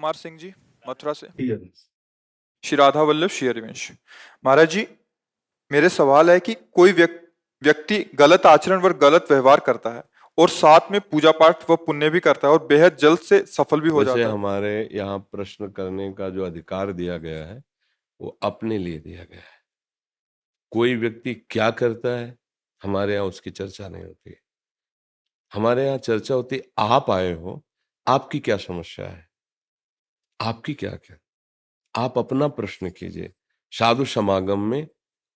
कुमार सिंह जी, मथुरा से। ठीक है। श्री राधा वल्लभ श्री हरिवंश। महाराज जी, मेरे सवाल है कि कोई व्यक्ति गलत आचरण व गलत व्यवहार करता है और साथ में पूजा पाठ व पुण्य भी करता है और बेहद जल्द से सफल भी हो वैसे जाता है। हमारे यहाँ प्रश्न करने का जो अधिकार दिया गया है वो अपने लिए दिया गया है। कोई व्यक्ति क्या करता है हमारे यहाँ उसकी चर्चा नहीं होती। हमारे यहाँ चर्चा होती, आप आए हो, आपकी क्या समस्या है, आपकी क्या क्या, आप अपना प्रश्न कीजिए। साधु समागम में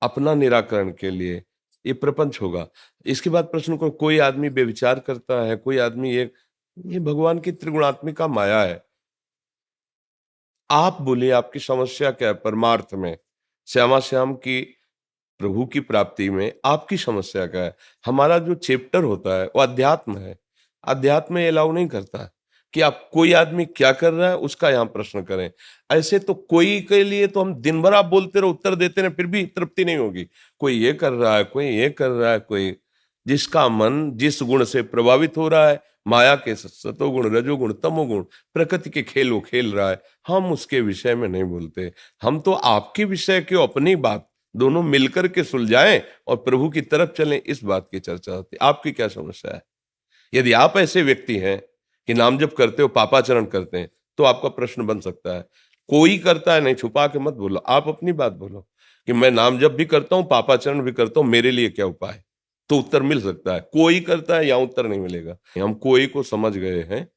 अपना निराकरण के लिए ये प्रपंच होगा। इसके बाद प्रश्न को, कोई आदमी बेविचार करता है, कोई आदमी ये भगवान की त्रिगुणात्मिका माया है। आप बोलिए आपकी समस्या क्या है परमार्थ में, श्यामा श्याम की प्रभु की प्राप्ति में आपकी समस्या क्या है। हमारा जो चैप्टर होता है वो अध्यात्म है। अध्यात्म अलाउ नहीं करता कि आप कोई आदमी क्या कर रहा है उसका यहाँ प्रश्न करें। ऐसे तो कोई के लिए तो हम दिन भर आप बोलते रहो, उत्तर देते रहे, फिर भी तृप्ति नहीं होगी। कोई ये कर रहा है, कोई ये कर रहा है, कोई जिसका मन जिस गुण से प्रभावित हो रहा है, माया के सतोगुण रजोगुण तमोगुण प्रकृति के खेल वो खेल रहा है, हम उसके विषय में नहीं बोलते। हम तो आपके विषय की अपनी बात दोनों मिलकर के सुलझाएं और प्रभु की तरफ चलें, इस बात की चर्चा होती है। आपकी क्या समस्या है? यदि आप ऐसे व्यक्ति हैं कि नाम जप करते हो, पापाचरण करते हैं, तो आपका प्रश्न बन सकता है। कोई करता है नहीं, छुपा के मत बोलो, आप अपनी बात बोलो कि मैं नाम जप भी करता हूं, पापाचरण भी करता हूं, मेरे लिए क्या उपाय, तो उत्तर मिल सकता है। कोई करता है या उत्तर नहीं मिलेगा। हम कोई को समझ गए हैं,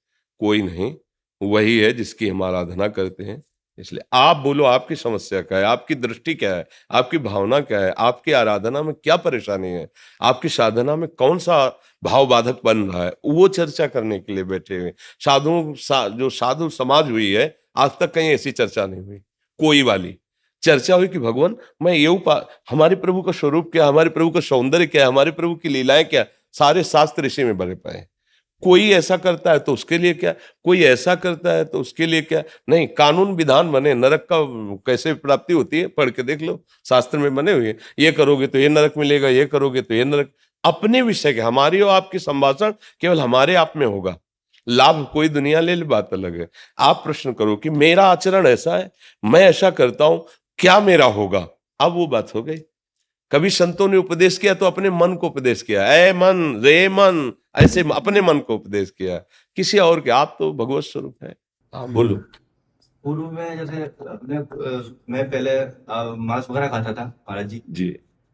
कोई नहीं, वही है जिसकी हम आराधना करते हैं। इसलिए आप बोलो आपकी समस्या क्या है, आपकी दृष्टि क्या है, आपकी भावना क्या है, आपकी आराधना में क्या परेशानी है, आपकी साधना में कौन सा भाव बाधक बन रहा है, वो चर्चा करने के लिए बैठे हुए। जो साधु समाज हुई है, आज तक कहीं ऐसी चर्चा नहीं हुई। कोई वाली चर्चा हुई कि भगवान मैं ये हमारे प्रभु का स्वरूप क्या, हमारे प्रभु का सौंदर्य क्या, हमारे प्रभु की लीलाएं क्या, सारे शास्त्र इसी में भरे पाए। कोई ऐसा करता है तो उसके लिए क्या, कोई ऐसा करता है तो उसके लिए क्या। नहीं, कानून विधान बने, नरक का कैसे प्राप्ति होती है पढ़ के देख लो, शास्त्र में बने हुए। ये करोगे तो ये नरक मिलेगा, ये करोगे तो ये नरक। अपने विषय के हमारी और आपकी संभाषण केवल हमारे आप में होगा, लाभ कोई दुनिया ले ले, बात अलग है। आप प्रश्न करो कि मेरा आचरण ऐसा है, मैं ऐसा करता हूं, क्या मेरा होगा। अब वो बात हो गई। कभी संतों ने उपदेश किया तो अपने मन को उपदेश किया, ऐ मन रे मन, ऐसे अपने मन को उपदेश किया, किसी और के। आप तो भगवत स्वरूप है। हाँ बोलो। पूर्व में जैसे मैं पहले मांस वगैरह खाता था महाराज जी। जी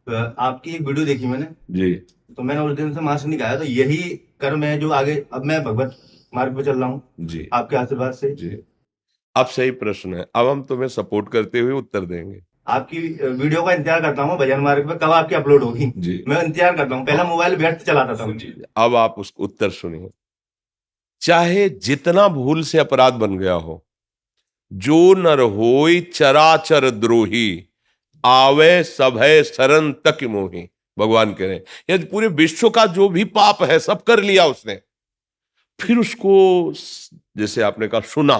आपकी एक वीडियो देखी मैंने जी। तो मैंने उस दिन से मांस नहीं खाया। तो यही कर्म है जो आगे अब मैं भगवत मार्ग पे चल रहा हूँ जी आपके आशीर्वाद से। जी। अब सही प्रश्न है, अब हम तुम्हें सपोर्ट करते हुए उत्तर देंगे। आपकी वीडियो का इंतजार करता हूँ भजन मार्ग पे, कब आपकी अपलोड होगी जी मैं इंतजार करता हूँ। पहला मोबाइल व्यर्थ चलाता था। अब आप उस उत्तर सुनिए। चाहे जितना भूल से अपराध बन गया हो, जो नर होई चराचर द्रोही, आवे सभय शरण तक मोही। भगवान कह रहे हैं यदि पूरे विश्व का जो भी पाप है सब कर लिया उसने, फिर उसको जैसे आपने कहा सुना,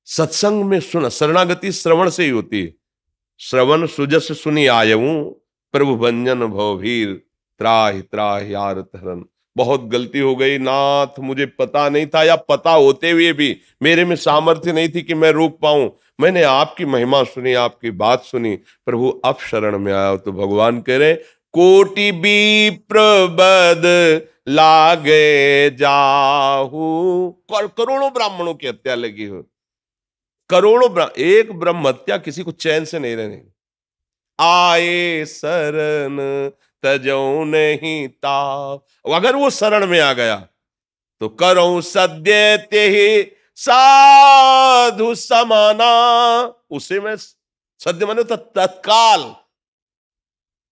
सत्संग में सुना। शरणागति श्रवण से ही होती है। श्रवण सुजस सुनी आयऊं, प्रभु भंजन भवभीर, त्राहि त्राहि आरत हरन। बहुत गलती हो गई नाथ, मुझे पता नहीं था, या पता होते हुए भी मेरे में सामर्थ्य नहीं थी कि मैं रोक पाऊं। मैंने आपकी महिमा सुनी, आपकी बात सुनी, प्रभु अब शरण में आया। तो भगवान कह रहे कोटि विप्र बद लागे जाहू। करोड़ों ब्राह्मणों की हत्या लगी हो, करोड़ों एक ब्रह्म हत्या किसी को चैन से नहीं रहने। आए शरण तजो नहीं ताप। अगर वो शरण में आ गया तो करो सद्य ते साधु समाना। उसे मैं सद्य माने तो तत्काल।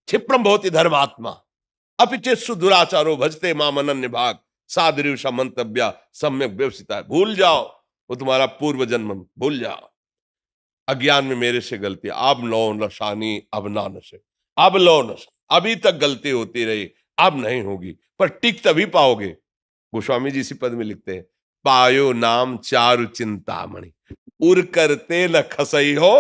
क्षिप्रम भवति धर्मात्मा अपिचेत्सु दुराचारो भजते माम अनन्य भाग, साधुषा मंतव्या सम्यक व्यवसिता। भूल जाओ वो तुम्हारा पूर्व जन्म, भूल जाओ। अज्ञान में मेरे से गलती, अब लो नशानी अब ना नशे, अब लो नशा। अभी तक गलती होती रही, अब नहीं होगी, पर टिक तभी पाओगे। गोस्वामी जी इसी पद में लिखते हैं, पायो नाम चारु चिंतामणि, उर करते न खसई हो,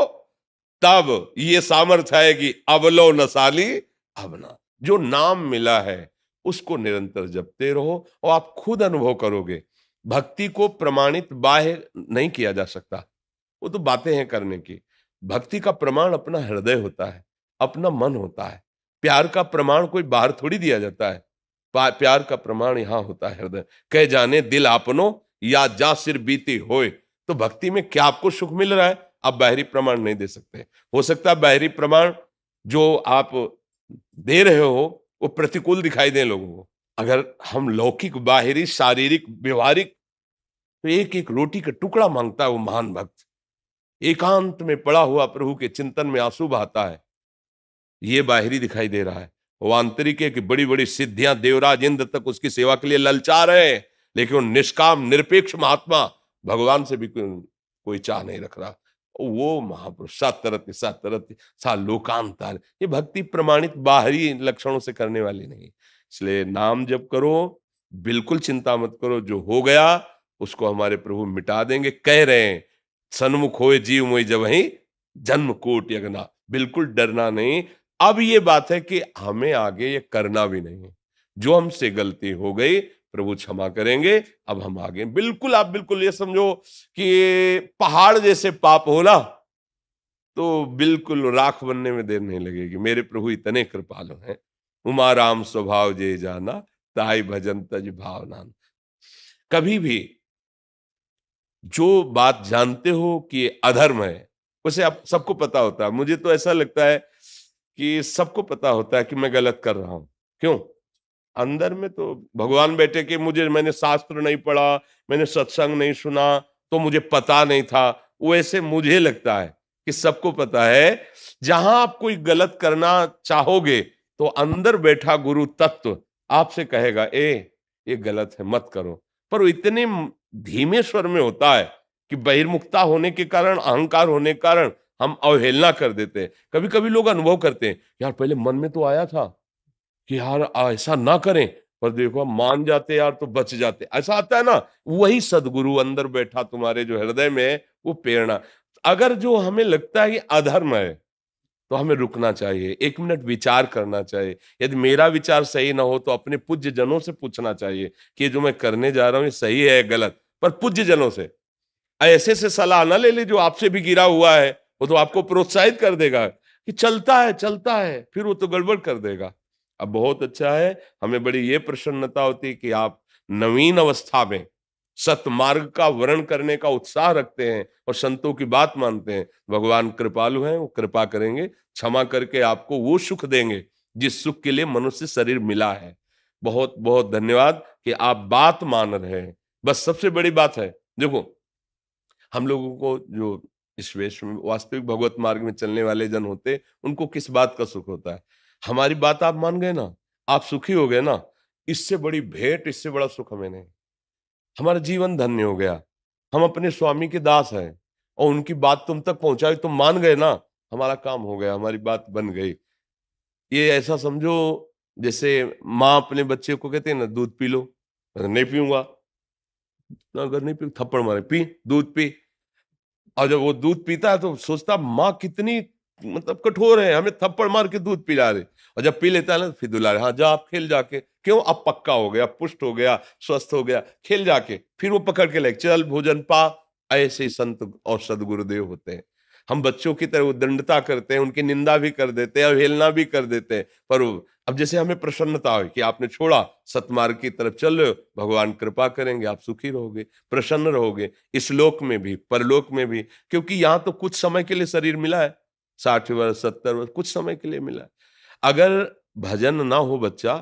तब ये सामर्थ्य है कि अब लो नसाली अब ना। जो नाम मिला है उसको निरंतर जपते रहो और आप खुद अनुभव करोगे भक्ति को प्रमाणित बाह्य नहीं किया जा सकता, वो तो बातें हैं करने की। भक्ति का प्रमाण अपना हृदय होता है, अपना मन होता है। प्यार का प्रमाण कोई बाहर थोड़ी दिया जाता है, प्यार का प्रमाण यहाँ होता है हृदय। कह जाने दिल आपनो या जा सिर बीती होए। तो भक्ति में क्या आपको सुख मिल रहा है, आप बाहरी प्रमाण नहीं दे सकते। हो सकता है बाहरी प्रमाण जो आप दे रहे हो वो प्रतिकूल दिखाई दे लोगों को। अगर हम लौकिक, बाहरी, शारीरिक, व्यवहारिक, तो एक एक रोटी का टुकड़ा मांगता है वो महान भक्त। एकांत में पड़ा हुआ प्रभु के चिंतन में आंसू बहाता है, ये बाहरी दिखाई दे रहा है। वो आंतरिक है कि बड़ी बड़ी सिद्धियां देवराज इंद्र तक उसकी सेवा के लिए ललचा रहे हैं, लेकिन वो निष्काम निरपेक्ष महात्मा भगवान से भी कोई चाह नहीं रख रहा। वो महापुरुष सतरति सतरति सा लोकांतर, ये भक्ति प्रमाणित बाहरी लक्षणों से करने वाली नहीं। इसलिए नाम जप करो, बिल्कुल चिंता मत करो, जो हो गया उसको हमारे प्रभु मिटा देंगे। कह रहे हैं सन्मुख होए जीव मोहि जबहि जन्म कोटि अगना, बिल्कुल डरना नहीं। अब ये बात है कि हमें आगे ये करना भी नहीं है। जो हमसे गलती हो गई प्रभु क्षमा करेंगे, अब हम आगे बिल्कुल, आप बिल्कुल ये समझो कि पहाड़ जैसे पाप हो ना, तो बिल्कुल राख बनने में देर नहीं लगेगी। मेरे प्रभु इतने कृपालु हैं। उमा राम स्वभाव जे जाना, ताई भजन तज भावना। कभी भी जो बात जानते हो कि अधर्म है, उसे आप सबको पता होता है। मुझे तो ऐसा लगता है कि सबको पता होता है कि मैं गलत कर रहा हूं। क्यों? अंदर में तो भगवान बैठे कि मैंने शास्त्र नहीं पढ़ा, मैंने सत्संग नहीं सुना, तो मुझे पता नहीं था। वैसे मुझे लगता है कि सबको पता है। जहां आप कोई गलत करना चाहोगे तो अंदर बैठा गुरु तत्व आपसे कहेगा ये गलत है, मत करो। पर वो इतने धीमे स्वर में होता है कि बहिर्मुखता होने के कारण, अहंकार होने के कारण हम अवहेलना कर देते हैं। कभी कभी लोग अनुभव करते हैं, यार पहले मन में तो आया था कि यार ऐसा ना करें, पर देखो मान जाते यार तो बच जाते। ऐसा आता है ना, वही सदगुरु अंदर बैठा तुम्हारे जो हृदय में है, वो प्रेरणा। अगर जो हमें लगता है कि अधर्म है तो हमें रुकना चाहिए, 1 मिनट विचार करना चाहिए। यदि मेरा विचार सही ना हो तो अपने पूज्य जनों से पूछना चाहिए कि जो मैं करने जा रहा हूं ये सही है या गलत। पर पूज्य जनों से ऐसे से सलाह ना ले ले जो आपसे भी गिरा हुआ है, वो तो आपको प्रोत्साहित कर देगा कि चलता है, फिर वो तो गड़बड़ कर देगा। अब बहुत अच्छा है, हमें बड़ी ये प्रसन्नता होती है कि आप नवीन अवस्था में सतमार्ग का वर्ण करने का उत्साह रखते हैं और संतों की बात मानते हैं। भगवान कृपालु हैं, वो कृपा करेंगे, क्षमा करके आपको वो सुख देंगे जिस सुख के लिए मनुष्य शरीर मिला है। बहुत बहुत धन्यवाद कि आप बात मान रहे हैं। बस सबसे बड़ी बात है, देखो हम लोगों को जो इस वेश में वास्तविक भगवत मार्ग में चलने वाले जन होते, उनको किस बात का सुख होता है? हमारी बात आप मान गए ना, आप सुखी हो गए ना, इससे बड़ी भेंट, इससे बड़ा सुख हमें नहीं। हमारा जीवन धन्य हो गया। हम अपने स्वामी के दास हैं और उनकी बात तुम तक पहुंचाई, तुम मान गए ना, हमारा काम हो गया, हमारी बात बन गई। ये ऐसा समझो जैसे माँ अपने बच्चे को कहते हैं ना, दूध पी लो, नहीं पीऊंगा, अगर नहीं पी थप्पड़ मारे, पी दूध पी। और जब वो दूध पीता है तो सोचता माँ कितनी मतलब कठोर है, हमें थप्पड़ मार के दूध पिला रहे। और जब पी लेता है ना फिर दुला रहे, हाँ जा आप खेल जाके। क्यों? अब पक्का हो गया, पुष्ट हो गया, स्वस्थ हो गया, खेल जाके। फिर वो पकड़ के ले चल भोजन पा। ऐसे ही संत और सदगुरुदेव होते हैं। हम बच्चों की तरह उद्दंडता करते हैं, उनकी निंदा भी कर देते हैं, अवहेलना भी कर देते हैं। पर अब जैसे हमें प्रसन्नता हो कि आपने छोड़ा, सतमार्ग की तरफ चल रहे हो, भगवान कृपा करेंगे, आप सुखी रहोगे, प्रसन्न रहोगे, इस लोक में भी परलोक में भी। क्योंकि यहाँ तो कुछ समय के लिए शरीर मिला है, 60 वर्ष 70 वर्ष कुछ समय के लिए मिला है। अगर भजन ना हो बच्चा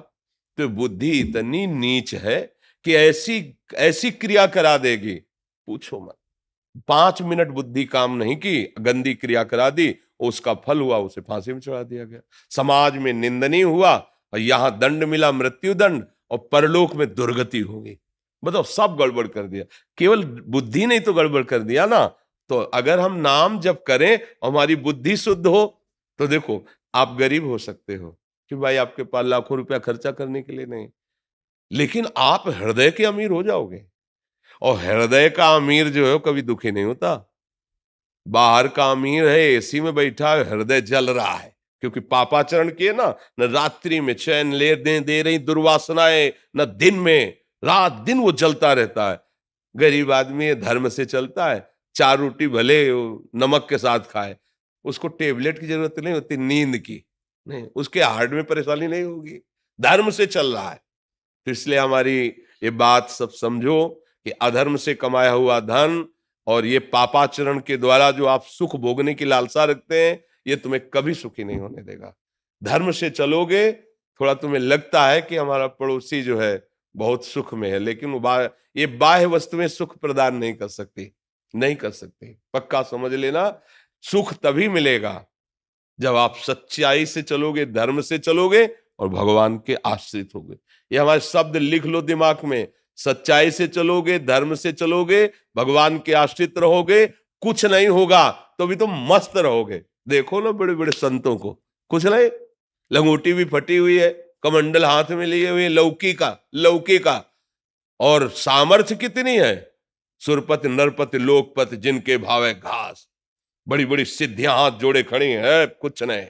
तो बुद्धि इतनी नीच है कि ऐसी ऐसी क्रिया करा देगी, पूछो मत। 5 मिनट बुद्धि काम नहीं की, गंदी क्रिया करा दी, उसका फल हुआ, उसे फांसी में चढ़ा दिया गया। समाज में निंदनीय हुआ और यहां दंड मिला, मृत्यु दंड, और परलोक में दुर्गति होगी। बताओ, सब गड़बड़ कर दिया। केवल बुद्धि नहीं तो गड़बड़ कर दिया ना। तो अगर हम नाम जब करें, हमारी बुद्धि शुद्ध हो, तो देखो आप गरीब हो सकते हो कि भाई आपके पास लाखों रुपया खर्चा करने के लिए नहीं, लेकिन आप हृदय के अमीर हो जाओगे। और हृदय का अमीर जो है कभी दुखी नहीं होता। बाहर का अमीर है, एसी में बैठा है, हृदय जल रहा है, क्योंकि पापाचरण किए ना। न रात्रि में चैन ले दे रही दुर्वासनाएं, न दिन में, रात दिन वो जलता रहता है। गरीब आदमी है, धर्म से चलता है, 4 रोटी भले नमक के साथ खाए, उसको टेबलेट की जरूरत नहीं होती, नींद की नहीं, उसके हार्ट में परेशानी नहीं होगी, धर्म से चल रहा है। तो इसलिए हमारी ये बात सब समझो कि अधर्म से कमाया हुआ धन और ये पापाचरण के द्वारा जो आप सुख भोगने की लालसा रखते हैं, ये तुम्हें कभी सुखी नहीं होने देगा। धर्म से चलोगे, थोड़ा तुम्हें लगता है कि हमारा पड़ोसी जो है बहुत सुख में है, लेकिन ये बाह्य वस्तुएं सुख प्रदान नहीं कर सकती, नहीं कर सकती। पक्का समझ लेना, सुख तभी मिलेगा जब आप सच्चाई से चलोगे, धर्म से चलोगे और भगवान के आश्रित होगे। ये हमारे शब्द लिख लो दिमाग में, सच्चाई से चलोगे, धर्म से चलोगे, भगवान के आश्रित रहोगे, कुछ नहीं होगा तो भी तुम मस्त रहोगे। देखो ना बड़े बड़े संतों को, कुछ नहीं, लंगोटी भी फटी हुई है, कमंडल हाथ में लिए हुए, लौकी का, और सामर्थ्य कितनी है, सुरपति नरपति लोकपति जिनके भावे घास, बड़ी बड़ी सिद्धियां हाथ जोड़े खड़ी है, कुछ नहीं,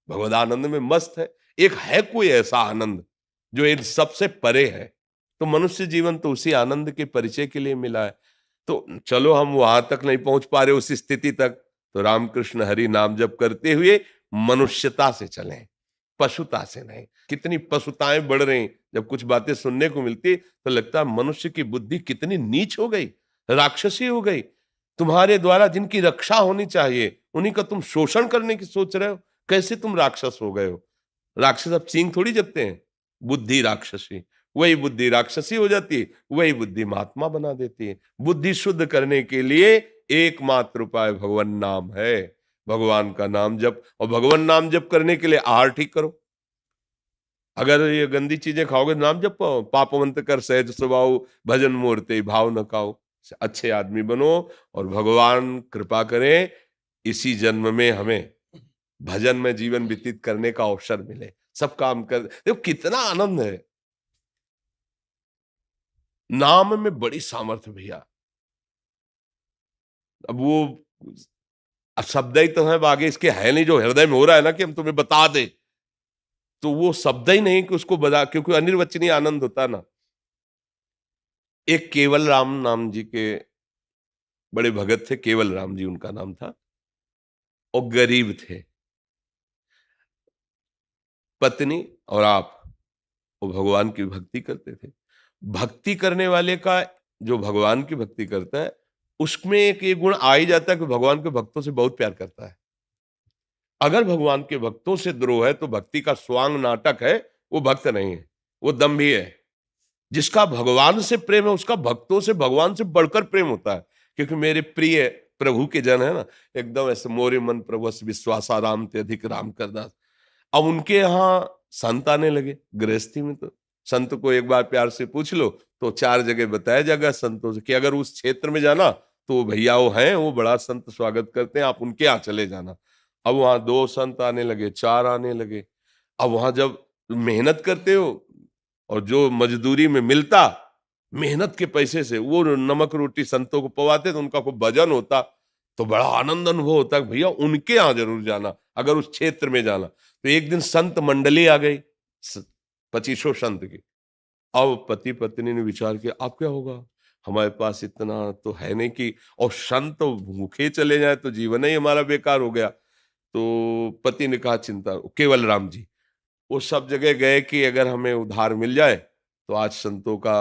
भगवदानंद में मस्त है। एक है कोई ऐसा आनंद जो इन सबसे परे है, तो मनुष्य जीवन तो उसी आनंद के परिचय के लिए मिला है। तो चलो हम वहां तक नहीं पहुंच पा रहे, उस स्थिति तक, तो रामकृष्ण हरि नाम जप करते हुए मनुष्यता से चलें, पशुता से नहीं। कितनी पशुताएं बढ़ रही, जब कुछ बातें सुनने को मिलती तो लगता है मनुष्य की बुद्धि कितनी नीच हो गई, राक्षसी हो गई। तुम्हारे द्वारा जिनकी रक्षा होनी चाहिए उन्हीं का तुम शोषण करने की सोच रहे हो, कैसे तुम राक्षस हो गए हो। राक्षस अब सींग थोड़ी जपते हैं, बुद्धि राक्षसी, वही बुद्धि राक्षसी हो जाती है, वही बुद्धि महात्मा बना देती है। बुद्धि शुद्ध करने के लिए एकमात्र उपाय भगवान नाम है, भगवान का नाम जप। और भगवान नाम जप करने के लिए आहार ठीक करो। अगर ये गंदी चीजें खाओगे नाम जप पाओ, पापवंत कर सहज स्वभाव, भजन मूर्ते भाव न खाओ, अच्छे आदमी बनो और भगवान कृपा करें इसी जन्म में हमें भजन में जीवन व्यतीत करने का अवसर मिले। सब काम कर, देखो कितना आनंद है, नाम में बड़ी सामर्थ्य भैया। अब वो शब्द ही तो है, आगे इसके है नहीं, जो हृदय में हो रहा है ना कि हम तुम्हें बता दे, तो वो शब्द ही नहीं कि उसको बता, क्योंकि अनिर्वचनीय आनंद होता ना। एक केवल राम नाम जी के बड़े भगत थे, केवल राम जी उनका नाम था, और गरीब थे। पत्नी और आप वो भगवान की भक्ति करते थे। भक्ति करने वाले का, जो भगवान की भक्ति करता है, उसमें एक ये गुण आ ही जाता है कि भगवान के भक्तों से बहुत प्यार करता है। अगर भगवान के भक्तों से द्रोह है तो भक्ति का स्वांग नाटक है, वो भक्त नहीं है, वो दम्भी है। जिसका भगवान से प्रेम है उसका भक्तों से भगवान से बढ़कर प्रेम होता है। क्योंकि मेरे प्रिय प्रभु के जन है ना, एकदम ऐसे मोरे मन प्रभु विश्वासा राम ते अधिक राम करदास। अब उनके यहाँ संत आने लगे गृहस्थी में, तो संत को एक बार प्यार से पूछ लो तो 4 जगह बताया जाएगा संतों से कि अगर उस क्षेत्र में जाना तो भैया वो हैं, वो बड़ा संत स्वागत करते हैं, आप उनके यहाँ चले जाना। अब वहां 2 संत आने लगे, 4 आने लगे। अब वहां जब मेहनत करते हो और जो मजदूरी में मिलता, मेहनत के पैसे से वो नमक रोटी संतों को पवाते, तो उनका कोई भजन होता तो बड़ा आनंद अनुभव होता है, भैया उनके यहाँ जरूर जाना अगर उस क्षेत्र में जाना। तो एक दिन संत मंडली आ गई, 25 संत की। अब पति पत्नी ने विचार किया अब क्या होगा, हमारे पास इतना तो है नहीं कि, और संत भूखे चले जाए तो जीवन ही हमारा बेकार हो गया। तो पति ने कहा चिंता, केवल राम जी वो सब जगह गए कि अगर हमें उधार मिल जाए तो आज संतों का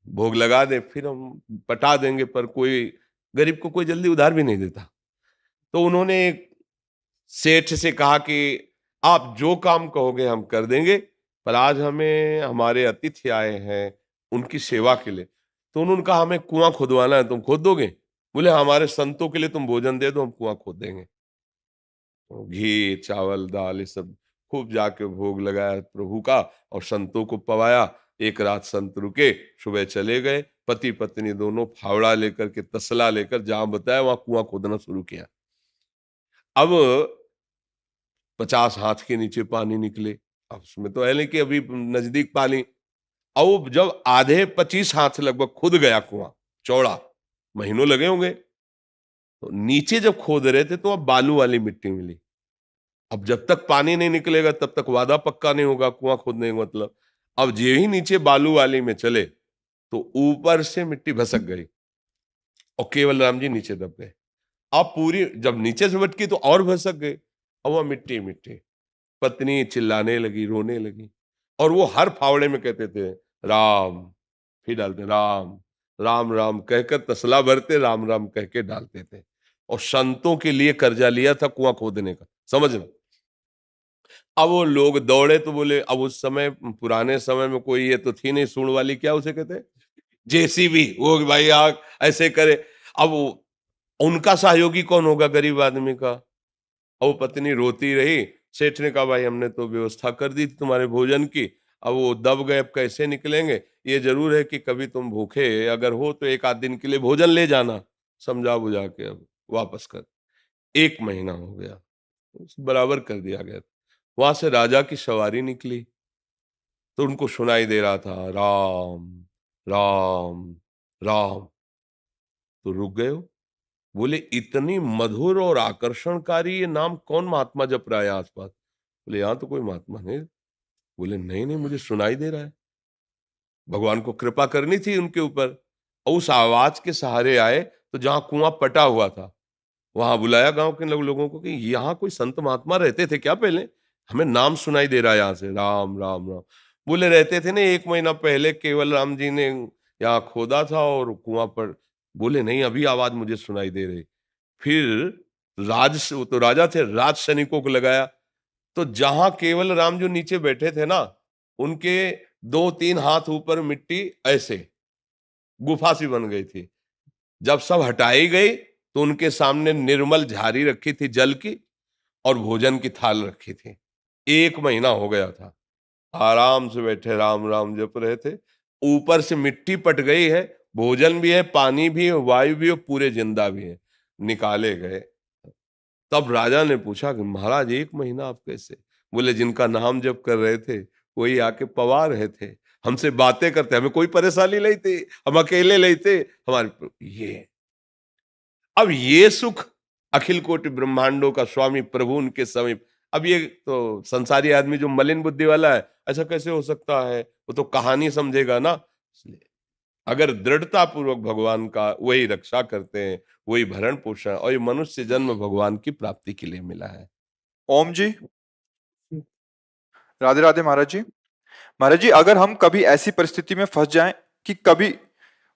भोग लगा दे, फिर हम पटा देंगे, पर कोई गरीब को कोई जल्दी उधार भी नहीं देता। तो उन्होंने सेठ से कहा कि आप जो काम कहोगे हम कर देंगे, पर आज हमें हमारे अतिथि आए हैं उनकी सेवा के लिए। तो उन्होंने कहा हमें कुआं खुदवाना है, तुम खोद दोगे? बोले हमारे संतों के लिए तुम भोजन दे दो, हम कुआं खोद देंगे। तो घी चावल दाल ये सब खूब जाके भोग लगाया प्रभु का और संतों को पवाया। एक रात संत रुके, सुबह चले गए। पति पत्नी दोनों फावड़ा लेकर के, तसला लेकर जहां बताया वहां कुआं खोदना शुरू किया। अब 50 हाथ के नीचे पानी निकले। अब उसमें तो है नहीं कि अभी नजदीक पानी। अब जब आधे 25 हाथ लगभग खुद गया कुआं, चौड़ा, महीनों लगे होंगे, तो नीचे जब खोद रहे थे तो अब बालू वाली मिट्टी मिली। अब जब तक पानी नहीं निकलेगा तब तक वादा पक्का नहीं होगा कुआं खोदने का मतलब। अब जे ही नीचे बालू वाली में चले तो ऊपर से मिट्टी भसक गई और केवल राम जी नीचे दब गए। अब पूरी जब नीचे से भटकी तो और भसक गए, अब वह मिट्टी मिट्टी। पत्नी चिल्लाने लगी, रोने लगी, और वो हर फावड़े में कहते थे राम, फिर डालते राम राम राम कहकर तसला भरते, राम राम कह के डालते थे। और संतों के लिए कर्जा लिया था कुआं खोदने का, समझ लो। अब वो लोग दौड़े तो बोले, अब उस समय पुराने समय में कोई ये तो थी नहीं सूंड वाली, क्या उसे कहते, जेसीबी, वो भाई आग ऐसे करे। अब उनका सहयोगी कौन होगा गरीब आदमी का। और वो पत्नी रोती रही। सेठ ने कहा भाई हमने तो व्यवस्था कर दी थी तुम्हारे भोजन की, अब वो दब गए, अब कैसे निकलेंगे। ये जरूर है कि कभी तुम भूखे अगर हो तो एक आध दिन के लिए भोजन ले जाना, समझा बुझा के अब वापस कर। 1 महीना हो गया, बराबर कर दिया गया। वहां से राजा की सवारी निकली तो उनको सुनाई दे रहा था राम राम राम। तो रुक गए हो, बोले इतनी मधुर और आकर्षणकारी ये नाम कौन महात्मा जप रहा है आसपास। बोले यहाँ तो कोई महात्मा नहीं। बोले नहीं नहीं मुझे सुनाई दे रहा है, भगवान को कृपा करनी थी उनके ऊपर। और उस आवाज के सहारे आए तो जहां कुआं पटा हुआ था वहां बुलाया गांव के लोगों को कि यहाँ कोई संत महात्मा रहते थे क्या पहले, हमें नाम सुनाई दे रहा है यहाँ से राम राम राम। बोले रहते थे ना, 1 महीना पहले केवल राम जी ने यहाँ खोदा था और कुआं पर। बोले नहीं अभी आवाज मुझे सुनाई दे रही। फिर वो तो राजा थे, राज सैनिकों को लगाया। तो जहां केवल राम जो नीचे बैठे थे ना, उनके 2-3 हाथ ऊपर मिट्टी ऐसे गुफा सी बन गई थी। जब सब हटाई गई तो उनके सामने निर्मल झारी रखी थी जल की, और भोजन की थाल रखी थी। 1 महीना हो गया था, आराम से बैठे राम राम जप रहे थे। ऊपर से मिट्टी पट गई है, भोजन भी है, पानी भी है, वायु भी है, पूरे जिंदा भी है। निकाले गए। तब राजा ने पूछा कि महाराज 1 महीना आप कैसे। बोले जिनका नाम जप कर रहे थे वही आके पवा रहे थे, हमसे बातें करते, हमें कोई परेशानी नहीं थी, हम अकेले नहीं थे हमारे ये। अब ये सुख अखिल कोटि ब्रह्मांडों का स्वामी प्रभु उनके समीप। अब ये तो संसारी आदमी जो मलिन बुद्धि वाला है, ऐसा कैसे हो सकता है, वो तो कहानी समझेगा ना। इसलिए अगर दृढ़ता पूर्वक भगवान का वही रक्षा करते हैं, वही भरण पोषण, और ये मनुष्य जन्म भगवान की प्राप्ति के लिए मिला है। ओम जी, राधे राधे महाराज जी। महाराज जी, अगर हम कभी ऐसी परिस्थिति में फंस जाएं कि कभी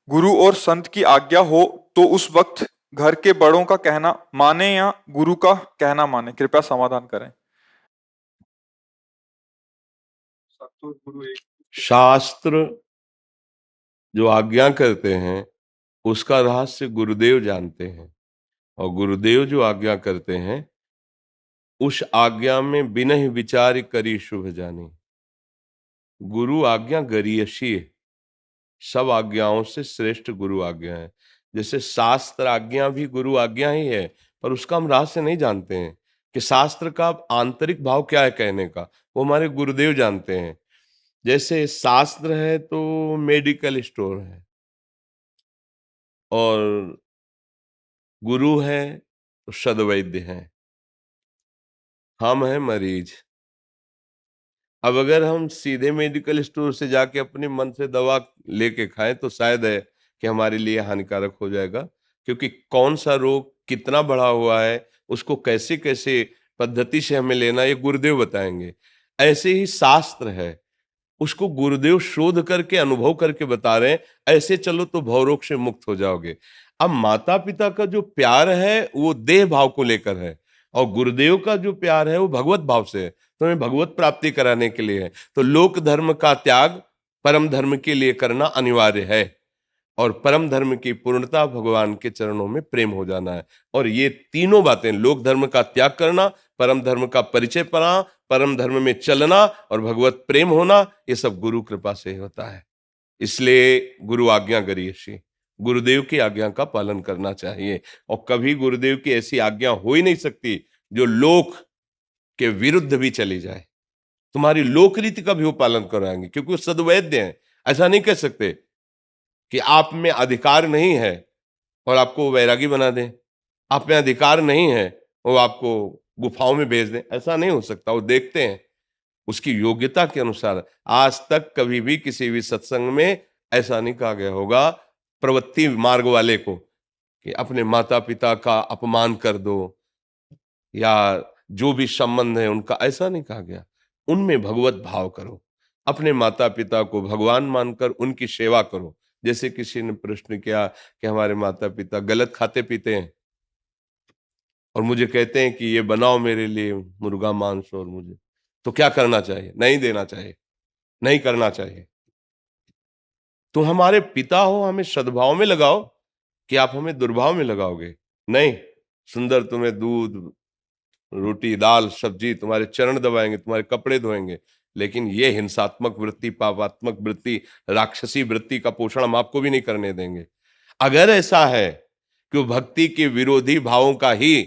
गुरु और संत की आज्ञा हो, तो उस वक्त घर के बड़ों का कहना माने या गुरु का कहना माने, कृपया समाधान करें। शास्त्र जो आज्ञा करते हैं उसका रहस्य गुरुदेव जानते हैं, और गुरुदेव जो आज्ञा करते हैं उस आज्ञा में बिनहि विचार करी शुभ जानी। गुरु आज्ञा गरियसी है, सब आज्ञाओं से श्रेष्ठ गुरु आज्ञा है। जैसे शास्त्र आज्ञा भी गुरु आज्ञा ही है, पर उसका हम रहस्य नहीं जानते हैं कि शास्त्र का आंतरिक भाव क्या है कहने का, वो हमारे गुरुदेव जानते हैं। जैसे शास्त्र है तो मेडिकल स्टोर है, और गुरु है तो सदवैद्य है, हम हैं मरीज। अब अगर हम सीधे मेडिकल स्टोर से जाके अपने मन से दवा लेके खाएं तो शायद है कि हमारे लिए हानिकारक हो जाएगा, क्योंकि कौन सा रोग कितना बढ़ा हुआ है, उसको कैसे कैसे पद्धति से हमें लेना, ये गुरुदेव बताएंगे। ऐसे ही शास्त्र है, उसको गुरुदेव शोध करके अनुभव करके बता रहे हैं, ऐसे चलो तो भवरोग से मुक्त हो जाओगे। अब माता पिता का जो प्यार है वो देह भाव को लेकर है, और गुरुदेव का जो प्यार है वो भगवत भाव से है, तो हमें भगवत प्राप्ति कराने के लिए है। तो लोक धर्म का त्याग परम धर्म के लिए करना अनिवार्य है, और परम धर्म की पूर्णता भगवान के चरणों में प्रेम हो जाना है। और ये तीनों बातें, लोक धर्म का त्याग करना, परम धर्म का परिचय पाना, परम धर्म में चलना और भगवत प्रेम होना, ये सब गुरु कृपा से होता है। इसलिए गुरु आज्ञा गरियसी, गुरुदेव की आज्ञा का पालन करना चाहिए। और कभी गुरुदेव की ऐसी आज्ञा हो ही नहीं सकती जो लोक के विरुद्ध भी चली जाए। तुम्हारी लोक रीति का भी वो पालन कराएंगे, क्योंकि वो सद्वैद्य हैं। ऐसा नहीं कह सकते कि आप में अधिकार नहीं है और आपको वैरागी बना दें, आप में अधिकार नहीं है वो आपको गुफाओं में भेज दें, ऐसा नहीं हो सकता। वो देखते हैं उसकी योग्यता के अनुसार। आज तक कभी भी किसी भी सत्संग में ऐसा नहीं कहा गया होगा प्रवृत्ति मार्ग वाले को कि अपने माता पिता का अपमान कर दो या जो भी संबंध है उनका, ऐसा नहीं कहा गया। उनमें भगवत भाव करो, अपने माता पिता को भगवान मानकर उनकी सेवा करो। जैसे किसी ने प्रश्न किया कि हमारे माता पिता गलत खाते पीते हैं और मुझे कहते हैं कि ये बनाओ मेरे लिए मुर्गा मांस, और मुझे तो क्या करना चाहिए? नहीं देना चाहिए, नहीं करना चाहिए। तो हमारे पिता हो, हमें सद्भाव में लगाओ कि आप हमें दुर्भाव में लगाओगे? नहीं, सुंदर तुम्हें दूध रोटी दाल सब्जी तुम्हारे चरण दबाएंगे, तुम्हारे कपड़े धोएंगे, लेकिन ये हिंसात्मक वृत्ति, पापात्मक वृत्ति, राक्षसी वृत्ति का पोषण हम आपको भी नहीं करने देंगे। अगर ऐसा है कि वो भक्ति के विरोधी भावों का ही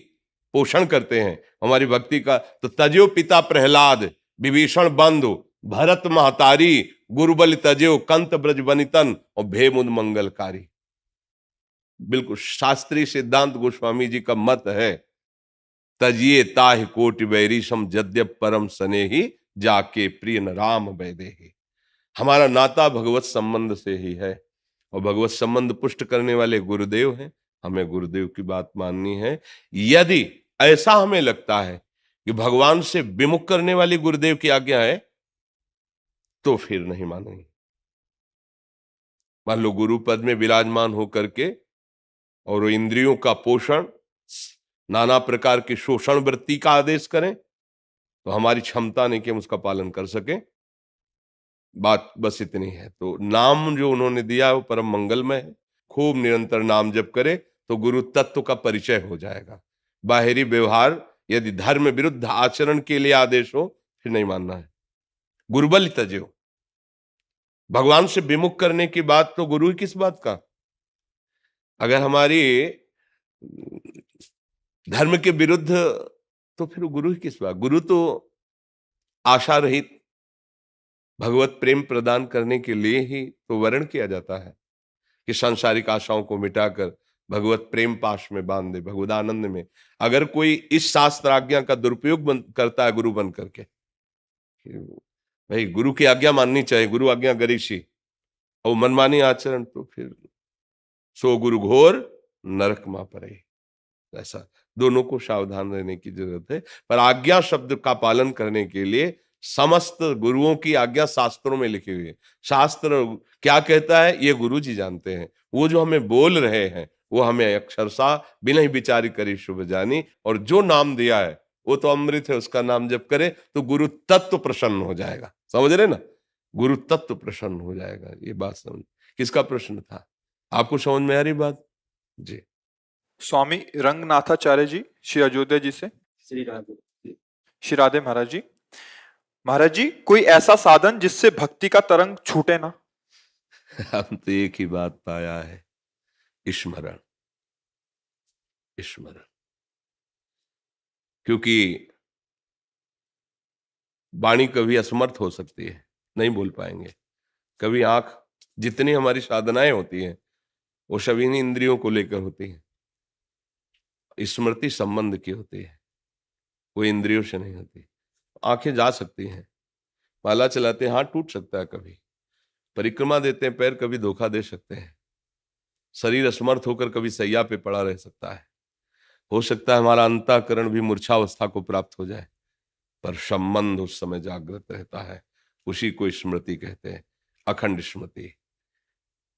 पोषण करते हैं हमारी भक्ति का, तो तजो पिता प्रहलाद विभीषण बंधु भरत महतारी गुरुबल तजो कंत ब्रज बनितन और भेमुद मंगलकारी। बिल्कुल शास्त्रीय सिद्धांत गोस्वामी जी का मत है, तजिए ताहि कोटि वैरीशम जद्यप परम स्नेही जाके प्रिय न राम वैदेही। हमारा नाता भगवत संबंध से ही है और भगवत संबंध पुष्ट करने वाले गुरुदेव हैं। हमें गुरुदेव की बात माननी है। यदि ऐसा हमें लगता है कि भगवान से विमुख करने वाली गुरुदेव की आज्ञा है तो फिर नहीं मानेंगे। मान लो गुरु पद में विराजमान होकर के और वो इंद्रियों का पोषण, नाना प्रकार की शोषण वृत्ति का आदेश करें तो हमारी क्षमता नहीं कि हम उसका पालन कर सकें। बात बस इतनी है। तो नाम जो उन्होंने दिया है वो परम मंगलमय है। खूब निरंतर नाम जप करे तो गुरु तत्व का परिचय हो जाएगा। बाहरी व्यवहार यदि धर्म विरुद्ध आचरण के लिए आदेश हो फिर नहीं मानना है। गुरुबल तजो, भगवान से विमुख करने की बात तो गुरु ही किस बात का। अगर हमारी धर्म के विरुद्ध तो फिर गुरु ही किस बात। गुरु तो आशा रहित भगवत प्रेम प्रदान करने के लिए ही तो वर्ण किया जाता है कि सांसारिक आशाओं को मिटाकर भगवत प्रेम पाश में बांध दे, भगवत आनंद में। अगर कोई इस शास्त्र आज्ञा का दुरुपयोग करता है गुरु बन करके, भाई गुरु की आज्ञा माननी चाहिए, गुरु आज्ञा गरीशी, और मनमानी आचरण, तो फिर सो गुरु घोर नरक मा पड़े। ऐसा दोनों को सावधान रहने की जरूरत है। पर आज्ञा शब्द का पालन करने के लिए समस्त गुरुओं की आज्ञा शास्त्रों में लिखी हुई है। शास्त्र क्या कहता है ये गुरु जी जानते हैं। वो जो हमें बोल रहे हैं वो हमें अक्षरशः बिना ही विचारी करी शुभ जानी। और जो नाम दिया है वो तो अमृत है, उसका नाम जप करे तो गुरु तत्व प्रसन्न हो जाएगा। समझ रहे ना, गुरु तत्व प्रसन्न हो जाएगा। ये बात समझ। किसका प्रश्न था, आपको समझ में आ रही बात? जी। स्वामी रंगनाथाचार्य जी श्री अयोध्या जी से। श्री राधे। श्री राधे महाराज जी। महाराज जी, कोई ऐसा साधन जिससे भक्ति का तरंग छूटे ना? हम तो एक ही बात पाया है, स्मरण, स्मरण। क्योंकि वाणी कभी असमर्थ हो सकती है, नहीं बोल पाएंगे। कभी आंख, जितनी हमारी साधनाएं होती हैं वो सभी इंद्रियों को लेकर होती हैं। स्मृति संबंध की होती है, वो इंद्रियों से नहीं होती। आंखें जा सकती हैं, माला चलाते हैं हाथ टूट सकता है, कभी परिक्रमा देते हैं पैर कभी धोखा दे सकते हैं, शरीर असमर्थ होकर कभी सैया पे पड़ा रह सकता है, हो सकता है हमारा अंतःकरण भी मूर्छावस्था को प्राप्त हो जाए, पर संबंध उस समय जागृत रहता है। उसी को स्मृति कहते हैं, अखंड स्मृति।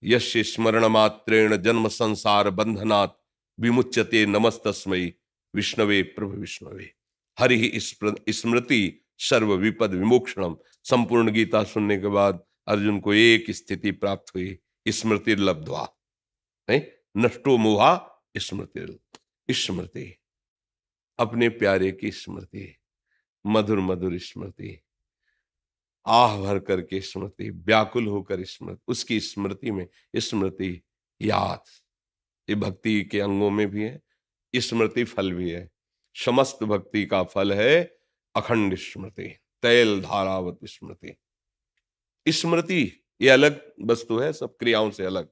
यस्य स्मरण मात्रेण जन्म संसार बंधनात् विमुच्यते नमस्तस्मै विष्णवे प्रभु विष्णवे। हरि स्मृति सर्व विपद विमोक्षणम। संपूर्ण गीता सुनने के बाद अर्जुन को एक स्थिति प्राप्त हुई, स्मृति लब्ध्वा, नहीं नष्टो मोहा स्मृति। स्मृति, अपने प्यारे की स्मृति, मधुर मधुर स्मृति, आह भर करके स्मृति, व्याकुल होकर स्मृति, उसकी स्मृति में स्मृति याद। ये भक्ति के अंगों में भी है, स्मृति फल भी है। समस्त भक्ति का फल है अखंड स्मृति, तैल धारावत स्मृति। स्मृति ये अलग वस्तु है, सब क्रियाओं से अलग।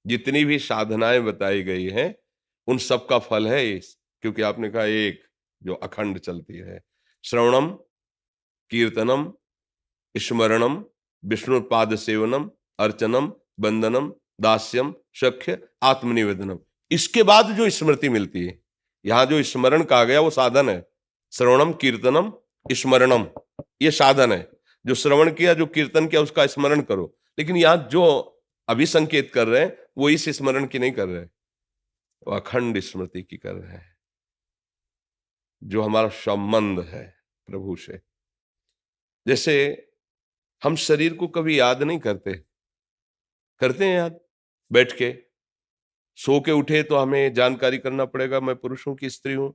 जितनी भी साधनाएं बताई गई हैं उन सब का फल है इस, क्योंकि आपने कहा एक जो अखंड चलती है। श्रवणम, कीर्तनम, स्मरणम, विष्णु पाद सेवनम, अर्चनम, बंधनम, दास्यम, सख्य, आत्मनिवेदनम। इसके बाद जो स्मृति मिलती है, यहां जो स्मरण कहा गया वो साधन है। श्रवणम, कीर्तनम, स्मरणम, ये साधन है। जो श्रवण किया, जो कीर्तन किया, उसका स्मरण करो। लेकिन यहां जो अभी संकेत कर रहे हैं वो इस स्मरण की नहीं कर रहे, वो अखंड स्मृति की कर रहे हैं, जो हमारा संबंध है प्रभु से। जैसे हम शरीर को कभी याद नहीं करते, करते हैं याद बैठ के। सो के उठे तो हमें जानकारी करना पड़ेगा, मैं पुरुष हूं कि स्त्री हूं,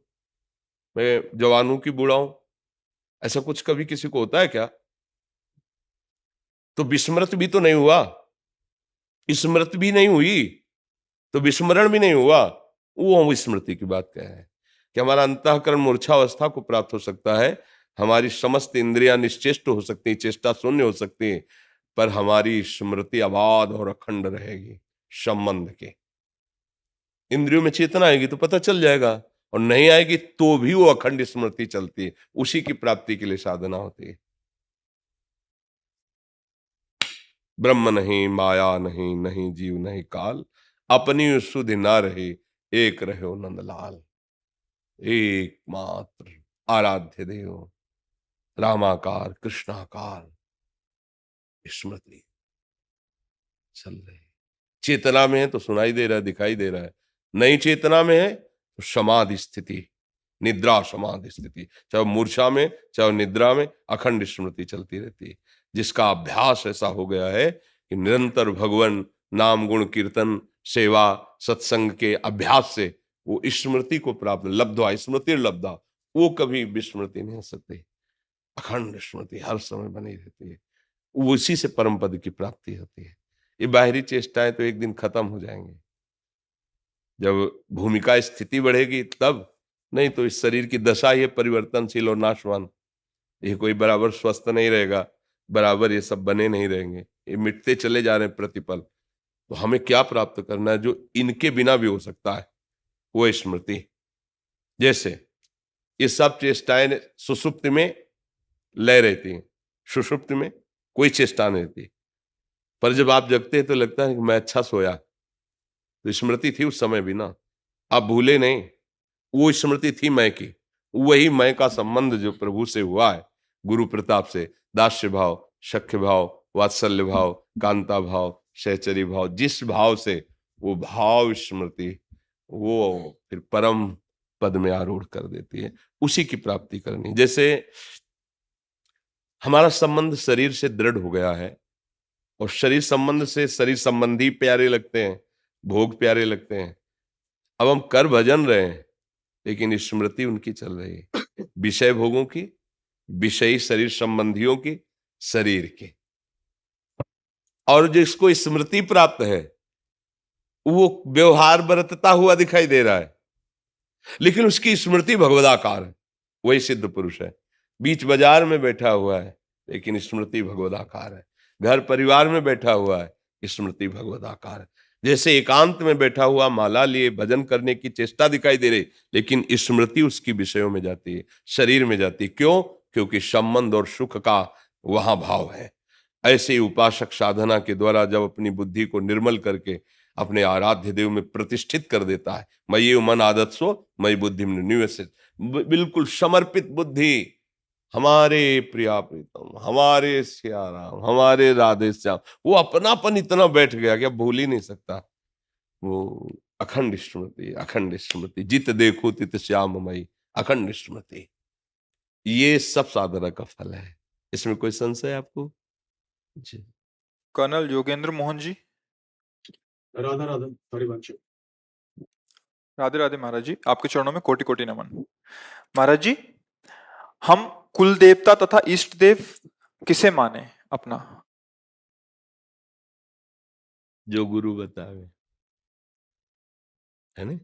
मैं जवान हूं कि बूढ़ा हूं। ऐसा कुछ कभी किसी को होता है क्या? तो विस्मृत भी तो नहीं हुआ, स्मृत भी नहीं हुई, तो विस्मरण भी नहीं हुआ। वो स्मृति की बात क्या है कि हमारा अंतःकरण मूर्छावस्था को प्राप्त हो सकता है, हमारी समस्त इंद्रियां निश्चेष्ट हो सकती, चेष्टा शून्य हो सकती, पर हमारी स्मृति अबाध और अखंड रहेगी संबंध के। इंद्रियों में चेतना आएगी तो पता चल जाएगा, और नहीं आएगी तो भी वो अखंड स्मृति चलती है। उसी की प्राप्ति के लिए साधना होती है। ब्रह्म नहीं, माया नहीं, नहीं जीव नहीं काल, अपनी सुधि ना रहे, एक रहो नंदलाल। एकमात्र आराध्य देव, रामाकार कृष्णाकार स्मृति चल रही। चेतना में है तो सुनाई दे रहा है, दिखाई दे रहा है। नई चेतना में है तो समाधि स्थिति, निद्रा समाधि स्थिति, चाहे मूर्छा में चाहे निद्रा में अखंड स्मृति चलती रहती है। जिसका अभ्यास ऐसा हो गया है कि निरंतर भगवान नाम गुण कीर्तन सेवा सत्संग के अभ्यास से वो स्मृति को प्राप्त, लब्ध्वा स्मृति लब्धा, वो कभी विस्मृति नहीं हो सकती। अखंड स्मृति हर समय बनी रहती है। वो उसी से परम पद की प्राप्ति होती है। ये बाहरी चेष्टाएं तो एक दिन खत्म हो जाएंगे, जब भूमिका स्थिति बढ़ेगी तब। नहीं तो इस शरीर की दशा ये परिवर्तनशील और नाशवान, ये कोई बराबर स्वस्थ नहीं रहेगा, बराबर ये सब बने नहीं रहेंगे, ये मिटते चले जा रहे हैं प्रतिपल। तो हमें क्या प्राप्त करना है जो इनके बिना भी हो सकता है, वो स्मृति। जैसे ये सब चेष्टाएं सुषुप्ति में लय रहती हैं, सुषुप्ति में कोई चेष्टा नहीं रहती, पर जब आप जगते हैं तो लगता है कि मैं अच्छा सोया। तो स्मृति थी उस समय भी ना, आप भूले नहीं, वो स्मृति थी मैं की। वही मैं का संबंध जो प्रभु से हुआ है, गुरु प्रताप से, दास्य भाव, सख्य भाव, वात्सल्य भाव, कांता भाव, सहचरी भाव, जिस भाव से वो भाव स्मृति वो फिर परम पद में आरूढ़ कर देती है। उसी की प्राप्ति करनी। जैसे हमारा संबंध शरीर से दृढ़ हो गया है, और शरीर संबंध से शरीर संबंधी प्यारे लगते हैं, भोग प्यारे लगते हैं। अब हम कर भजन रहे हैं, लेकिन स्मृति उनकी चल रही है, विषय भोगों की, विषयी शरीर संबंधियों की, शरीर की। और जिसको स्मृति प्राप्त है वो व्यवहार बरतता हुआ दिखाई दे रहा है, लेकिन उसकी स्मृति भगवदाकार है। वही सिद्ध पुरुष है, बीच बाजार में बैठा हुआ है लेकिन स्मृति भगवदाकार है। घर परिवार में बैठा हुआ है, स्मृति भगवदाकार है। जैसे एकांत में बैठा हुआ माला लिए भजन करने की चेष्टा दिखाई दे रही, लेकिन स्मृति उसकी विषयों में जाती है, शरीर में जाती है। क्यों? क्योंकि संबंध और सुख का वहां भाव है। ऐसे ही उपासक साधना के द्वारा जब अपनी बुद्धि को निर्मल करके अपने आराध्य देव में प्रतिष्ठित कर देता है, मयि मन आदत सो मयि बुद्धि निवेशित, बिल्कुल समर्पित बुद्धि, हमारे प्रिया प्रीतम, हमारे सियाराम, हमारे राधे श्याम, वो अपनापन इतना बैठ गया कि अब भूल ही नहीं सकता। वो अखंड स्मृति, अखंड स्मृति, जित देखो तित श्याममयी, अखंड स्मृति, ये सब साधना का फल है। इसमें कोई संशय आपको? जी। कर्नल योगेंद्र मोहन जी। राधा राधा हरिवंश। राधे राधे महाराज जी, आपके चरणों में कोटि कोटि नमन। महाराज जी, हम कुल देवता तथा इष्ट देव किसे माने अपना? जो गुरु बतावे, है ना।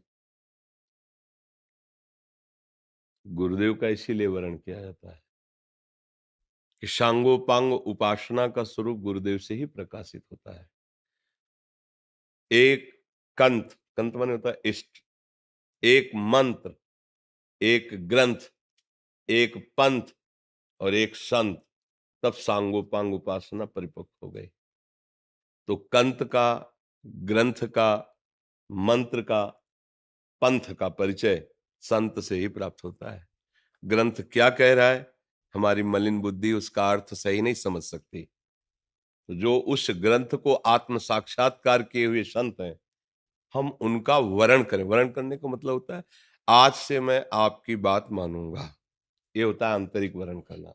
गुरुदेव का इसीलिए वर्ण किया जाता है कि सांगोपांग उपासना का स्वरूप गुरुदेव से ही प्रकाशित होता है। एक कंत, कंत माने होता है इष्ट, एक मंत्र, एक ग्रंथ, एक पंथ और एक संत, तब सांगोपांग उपासना परिपक्व हो गई। तो कंत का, ग्रंथ का, मंत्र का, पंथ का परिचय संत से ही प्राप्त होता है। ग्रंथ क्या कह रहा है, हमारी मलिन बुद्धि उसका अर्थ सही नहीं समझ सकती। तो जो उस ग्रंथ को आत्म साक्षात्कार किए हुए संत हैं, हम उनका वर्ण करें। वर्ण करने का मतलब होता है आज से मैं आपकी बात मानूंगा, ये होता है आंतरिक वर्ण करना।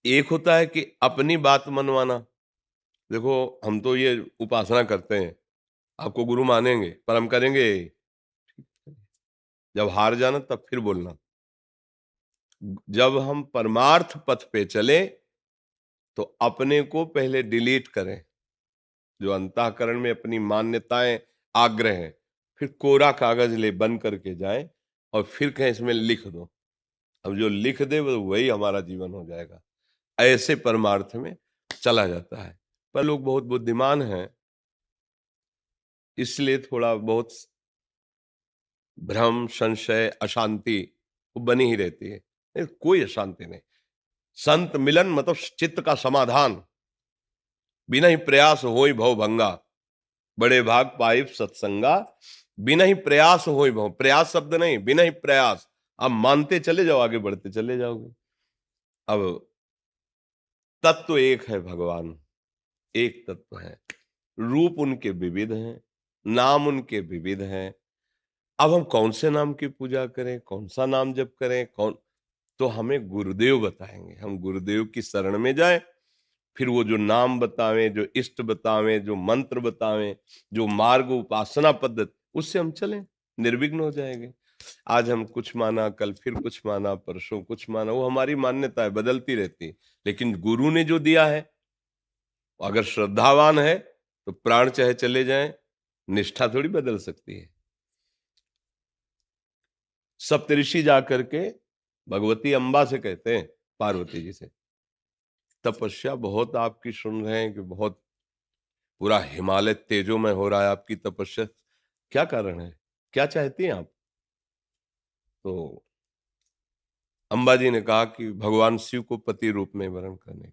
एक होता है कि अपनी बात मनवाना। देखो हम तो ये उपासना करते हैं, आपको गुरु मानेंगे पर हम करेंगे, जब हार जाना तब फिर बोलना। जब हम परमार्थ पथ पे चले तो अपने को पहले डिलीट करें, जो अंतःकरण में अपनी मान्यताएं, आग्रह है, फिर कोरा कागज ले बन करके जाएं और फिर कहें इसमें लिख दो। अब जो लिख दे वो वही हमारा जीवन हो जाएगा। ऐसे परमार्थ में चला जाता है। पर लोग बहुत बुद्धिमान हैं, इसलिए थोड़ा बहुत भ्रम, संशय, अशांति वो बनी ही रहती है। कोई अशांति नहीं। संत मिलन मतलब चित्त का समाधान। बिना ही प्रयास होई भव भंगा, बड़े भाग पाइप सत्संगा। बिना ही प्रयास होई भव, प्रयास शब्द नहीं, बिना ही प्रयास। आप मानते चले जाओ, आगे बढ़ते चले जाओगे। अब तत्व एक है, भगवान एक तत्व है, रूप उनके विविध हैं, नाम उनके विविध हैं। अब हम कौन से नाम की पूजा करें, कौन सा नाम जप करें, तो हमें गुरुदेव बताएंगे। हम गुरुदेव की शरण में जाएं, फिर वो जो नाम बतावें, जो इष्ट बतावें, जो मंत्र बतावें, जो मार्ग, उपासना पद्धति, उससे हम चलें, निर्विघ्न हो जाएंगे। आज हम कुछ माना, कल फिर कुछ माना, परसों कुछ माना, वो हमारी मान्यता है, बदलती रहती है। लेकिन गुरु ने जो दिया है, अगर श्रद्धावान है तो प्राण चाहे चले जाएं, निष्ठा थोड़ी बदल सकती है। सप्तऋषि जाकर के भगवती अम्बा से कहते हैं, पार्वती जी से, तपस्या बहुत आपकी सुन रहे हैं कि बहुत पूरा हिमालय तेजोमय हो रहा है आपकी तपस्या, क्या कारण है, क्या चाहती हैं आप? तो अम्बा जी ने कहा कि भगवान शिव को पति रूप में वर्ण करने।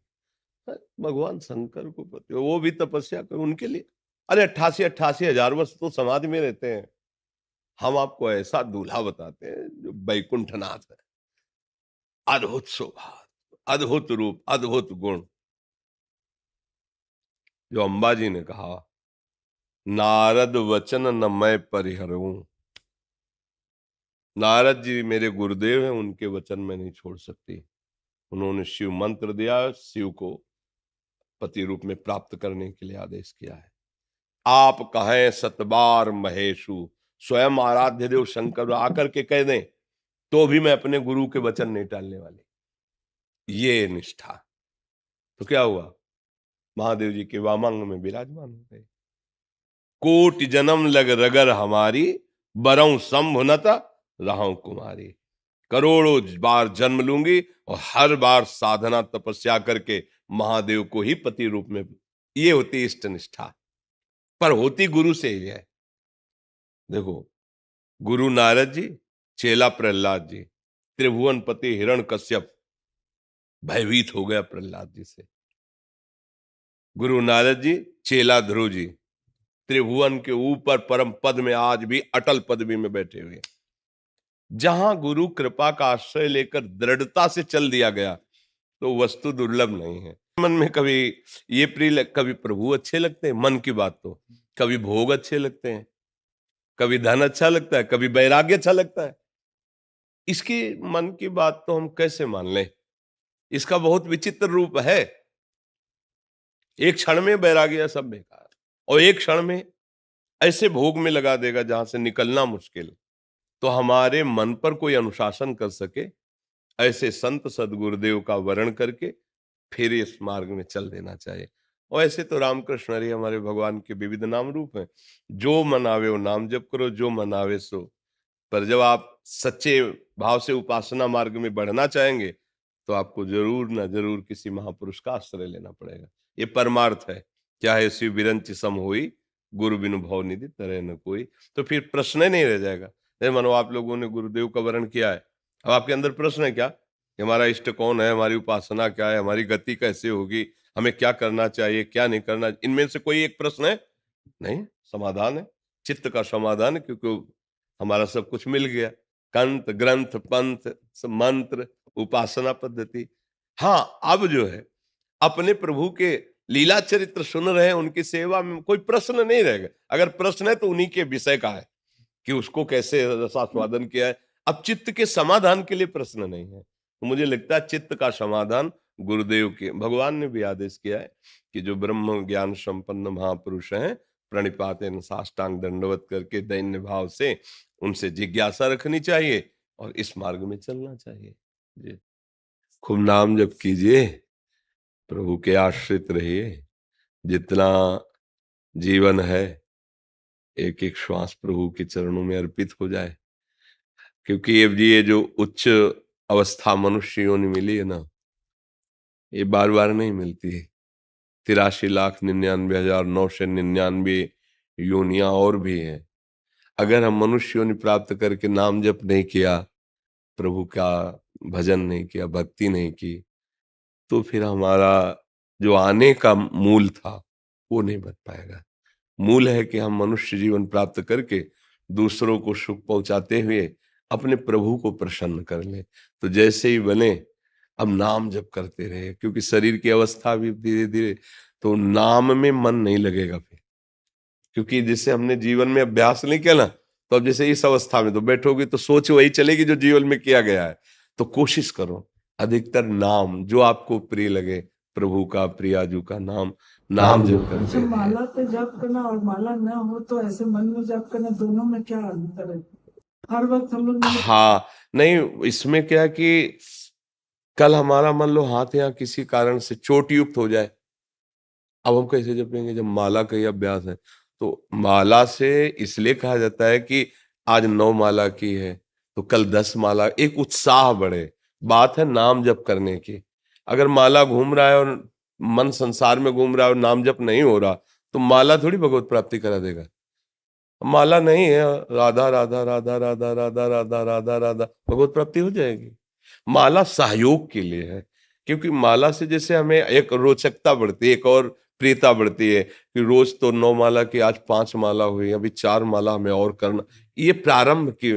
भगवान शंकर को पति, वो भी तपस्या कर उनके लिए। अरे 88 हजार वर्ष तो समाधि में रहते हैं। हम आपको ऐसा दूल्हा बताते हैं जो बैकुंठनाथ है, अद्भुत शोभा, अद्भुत रूप, अद्भुत गुण। जो अम्बा जी ने कहा, नारद वचन न मैं परिहरूं। नारद जी मेरे गुरुदेव हैं, उनके वचन में नहीं छोड़ सकती। उन्होंने शिव मंत्र दिया, शिव को पति रूप में प्राप्त करने के लिए आदेश किया है। आप कहें सतबार महेशु, स्वयं आराध्य देव शंकर आकर के कह दें तो भी मैं अपने गुरु के वचन नहीं टालने वाले। ये निष्ठा। तो क्या हुआ, महादेव जी के वामांग में विराजमान हो गए। कोटि जन्म लग रगर हमारी, बरऊं शंभुनत रहूं कुमारी। करोड़ों बार जन्म लूंगी और हर बार साधना तपस्या करके महादेव को ही पति रूप में। ये होती इष्ट निष्ठा, पर होती गुरु से ही है। देखो, गुरु नारद जी, चेला प्रहलाद जी। त्रिभुवन पति हिरण्यकश्यप भयभीत हो गया प्रहलाद जी से। गुरु नारद जी, चेला ध्रुव जी, त्रिभुवन के ऊपर परम पद में आज भी अटल पदवी में बैठे हुए। जहां गुरु कृपा का आश्रय लेकर दृढ़ता से चल दिया गया तो वस्तु दुर्लभ नहीं है। मन में कभी ये प्रिय, कभी प्रभु अच्छे लगते हैं, मन की बात तो, कभी भोग अच्छे लगते हैं, कभी धन अच्छा लगता है, कभी वैराग्य अच्छा लगता है। इसकी मन की बात तो हम कैसे मान लें? इसका बहुत विचित्र रूप है। एक क्षण में वैराग्य सब बेकार, और एक क्षण में ऐसे भोग में लगा देगा जहां से निकलना मुश्किल। तो हमारे मन पर कोई अनुशासन कर सके, ऐसे संत सदगुरुदेव का वर्ण करके फिर इस मार्ग में चल देना चाहिए। और ऐसे तो रामकृष्ण हरि हमारे भगवान के विविध नाम रूप हैं। जो मन आवे वो नाम जप करो, जो मन आवे सो। पर जब आप सच्चे भाव से उपासना मार्ग में बढ़ना चाहेंगे तो आपको जरूर ना जरूर किसी महापुरुष का आश्रय लेना पड़ेगा। ये परमार्थ है। चाहे शिव बिरंच सम होई, गुरु बिनु भव निधि तरह न कोई। तो फिर प्रश्न ही नहीं रह जाएगा। जैसे मानो आप लोगों ने गुरुदेव का वर्ण किया है, अब आपके अंदर प्रश्न है क्या कि हमारा इष्ट कौन है, हमारी उपासना क्या है, हमारी गति कैसे होगी, हमें क्या करना चाहिए, क्या नहीं करना, इनमें से कोई एक प्रश्न है? नहीं, समाधान है, चित्त का समाधान है, क्योंकि हमारा सब कुछ मिल गया, कंत ग्रंथ पंथ मंत्र उपासना पद्धति। हाँ, अब जो है अपने प्रभु के लीला चरित्र सुन रहे हैं, उनकी सेवा में कोई प्रश्न नहीं रहेगा। अगर प्रश्न है तो उन्हीं के विषय का है कि उसको कैसे रसास्वादन किया है। अब चित्त के समाधान के लिए प्रश्न नहीं है। तो मुझे लगता है चित्त का समाधान गुरुदेव के, भगवान ने भी आदेश किया है कि जो ब्रह्म ज्ञान संपन्न महापुरुष हैं, प्रणिपातेन साष्टांग दंडवत करके दैन्य भाव से उनसे जिज्ञासा रखनी चाहिए और इस मार्ग में चलना चाहिए। जी, खूब नाम जप कीजिए, प्रभु के आश्रित रहिए, जितना जीवन है एक एक श्वास प्रभु के चरणों में अर्पित हो जाए। क्योंकि ये जो उच्च अवस्था मनुष्य योनि मिली है ना, ये बार बार नहीं मिलती है। 83,99,999 योनियां और भी हैं। अगर हम मनुष्य योनि प्राप्त करके नाम जप नहीं किया, प्रभु का भजन नहीं किया, भक्ति नहीं की, तो फिर हमारा जो आने का मूल था वो नहीं बन पाएगा। मूल है कि हम मनुष्य जीवन प्राप्त करके दूसरों को सुख पहुंचाते हुए अपने प्रभु को प्रसन्न कर ले। तो जैसे ही बने अब नाम जप करते रहे, क्योंकि शरीर की अवस्था भी धीरे धीरे तो नाम में मन नहीं लगेगा फिर, क्योंकि जैसे हमने जीवन में अभ्यास नहीं किया ना, तो अब जैसे इस अवस्था में तो बैठोगे तो सोच वही चलेगी जो जीवन में किया गया है। तो कोशिश करो अधिकतर नाम जो आपको प्रिय लगे, प्रभु का, प्रियाजू का नाम जप करते अच्छा, हैं। माला पे जप करना और माला न हो तो ऐसे मन में जप करना, दोनों में क्या अंतर है? हर वक्त हम लोग हाँ, नहीं, इसमें क्या है कि कल हमारा मान लो हाथ या किसी कारण से चोट युक्त हो जाए, अब हम कैसे जपेंगे जब माला का ही अभ्यास है? तो माला से इसलिए कहा जाता है कि आज 9 माला की है तो कल 10 माला, एक उत्साह बढ़े। बात है नाम जप करने की। अगर माला घूम रहा है और मन संसार में घूम रहा है और नाम जप नहीं हो रहा, तो माला थोड़ी भगवत प्राप्ति करा देगा। माला नहीं है, राधा राधा राधा राधा राधा राधा राधा राधा, भगवत प्राप्ति हो जाएगी। माला सहयोग के लिए है, क्योंकि माला से जैसे हमें एक रोचकता बढ़ती है, एक और प्रियता बढ़ती है कि रोज तो 9 माला की, आज 5 माला हुई, अभी 4 माला हमें और करना, ये प्रारंभ की।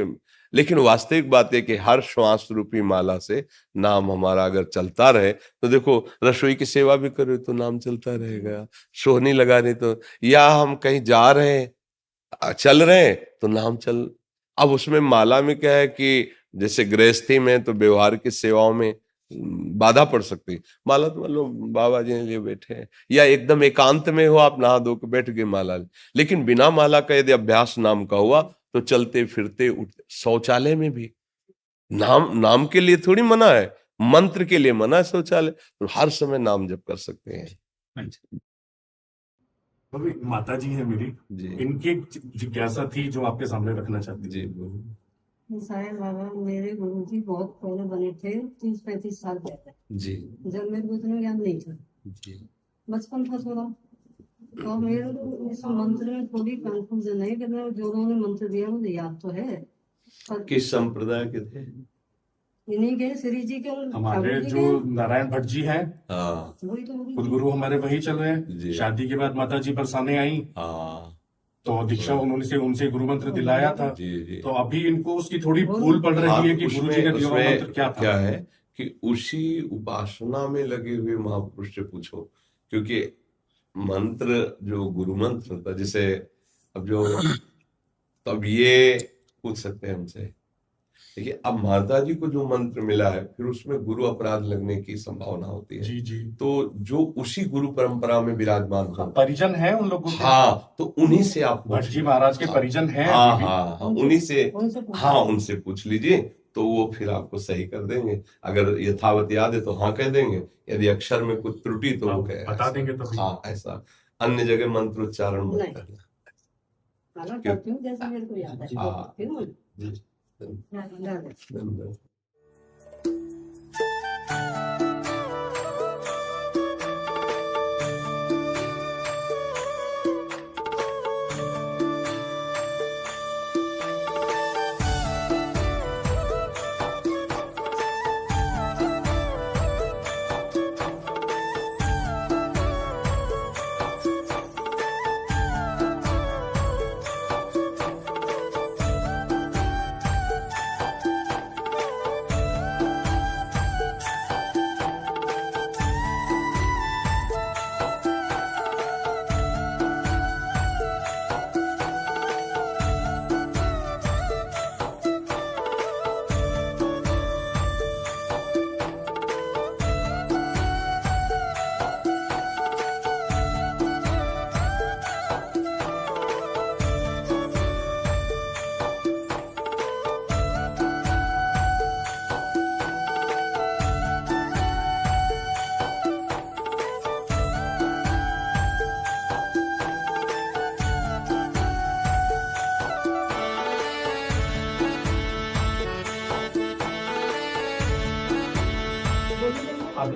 लेकिन वास्तविक बात है कि हर श्वास रूपी माला से नाम हमारा अगर चलता रहे, तो देखो रसोई की सेवा भी करो तो नाम चलता रहेगा, सोहनी लगा रही तो, या हम कहीं जा रहे हैं, चल रहे हैं तो नाम चल। अब उसमें माला में क्या है कि जैसे गृहस्थी में तो व्यवहार की सेवाओं में बाधा पड़ सकती है। माला तो मान लो बाबा जी ने लिए बैठे हैं, या एकदम एकांत में हो, आप नहा धो के बैठ गए माला। लेकिन बिना माला का यदि अभ्यास नाम का हुआ तो चलते फिरते उठते, शौचालय में भी नाम के लिए थोड़ी मना है, मंत्र के लिए मना है शौचालय, तो हर समय नाम जप कर सकते हैं। अभी माता जी है मेरी, जी इनकी एक जिज्ञासा थी जो आपके सामने रखना चाहती जी थी। साईं बाबा मेरे गुरुजी बहुत पहले बने थे, 30-35 साल पहले, जी जब मेरे को इतना ज्ञान नहीं था, जी बचपन था थोड़ा। और मेरे को इस मंत्र में थोड़ी कंफ्यूजन है कि जो उन्होंने मंत्र दिया मुझे याद तो है, पर किस संप्रदाय के थे? इन्हीं के श्री जी के, हमारे ठाकुर जी जो नारायण भट्ट जी हैं, हाँ वही तो खुद गुरु हमारे वही चल रहे जी। हैं। शादी के बाद माता जी बरसाने आई हाँ तो दीक्षा उन्होंने उनसे गुरु मंत्र दिलाया था। जी जी। तो अभी इनको उसकी थोड़ी भूल पड़ रही है कि गुरु जी का दिया हुआ मंत्र क्या था। क्या है कि उसी उपासना में लगे हुए महापुरुष से पूछो, क्योंकि मंत्र जो गुरु मंत्र था, जैसे अब जो तब ये पूछ सकते हैं हमसे। देखिए अब माता जी को जो मंत्र मिला है, फिर उसमें गुरु अपराध लगने की संभावना होती है। जी जी। तो जो उसी गुरु परंपरा में विराजमान हो, परिजन है उन लोगों के। हाँ, तो उन्हीं से आप भट्ट जी महाराज के परिजन हैं हाँ अभी भी। हाँ हाँ, उन्हीं से, उनसे पूछो। हाँ उनसे पूछ लीजिए, तो वो फिर आपको सही कर देंगे। अगर यथावत याद है तो हाँ कह देंगे, यदि अक्षर में कुछ त्रुटि तो वो कहे बता देंगे तभी। हाँ, ऐसा अन्य जगह मंत्रोच्चारण मत नहीं। करना। हालांकि करती हूँ जैसे मेरे को याद है। हाँ। फिर मैं जी। धन्यवाद। सर्वम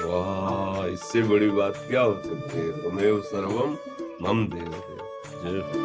वाह, इससे बड़ी बात क्या हो सकती है। तमेव सर्वम मम देव जय हो।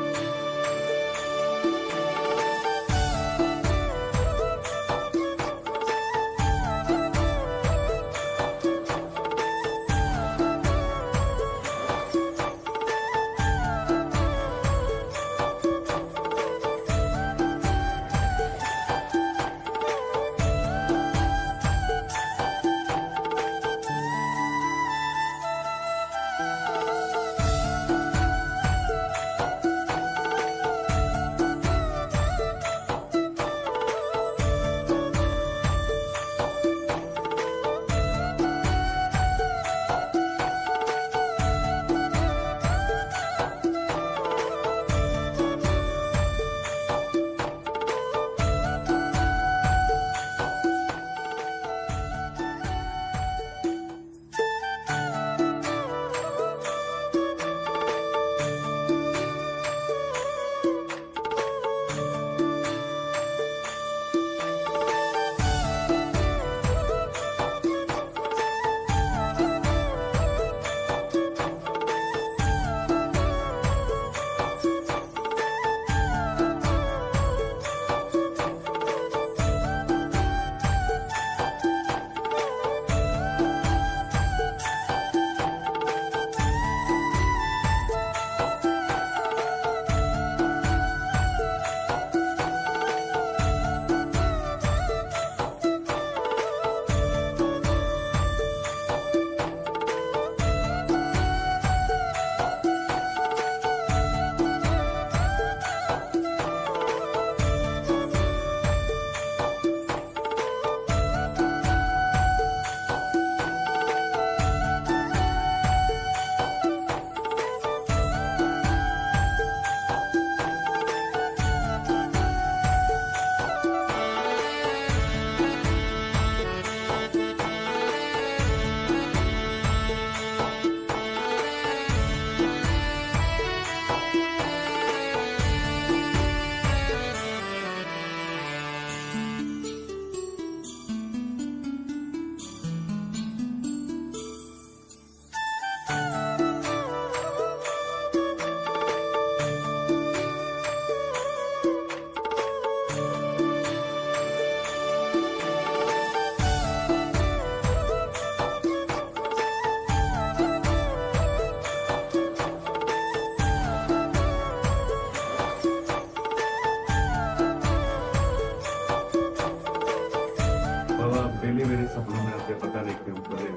डेली मेरे सपनों में आते, पता नहीं क्यों बड़े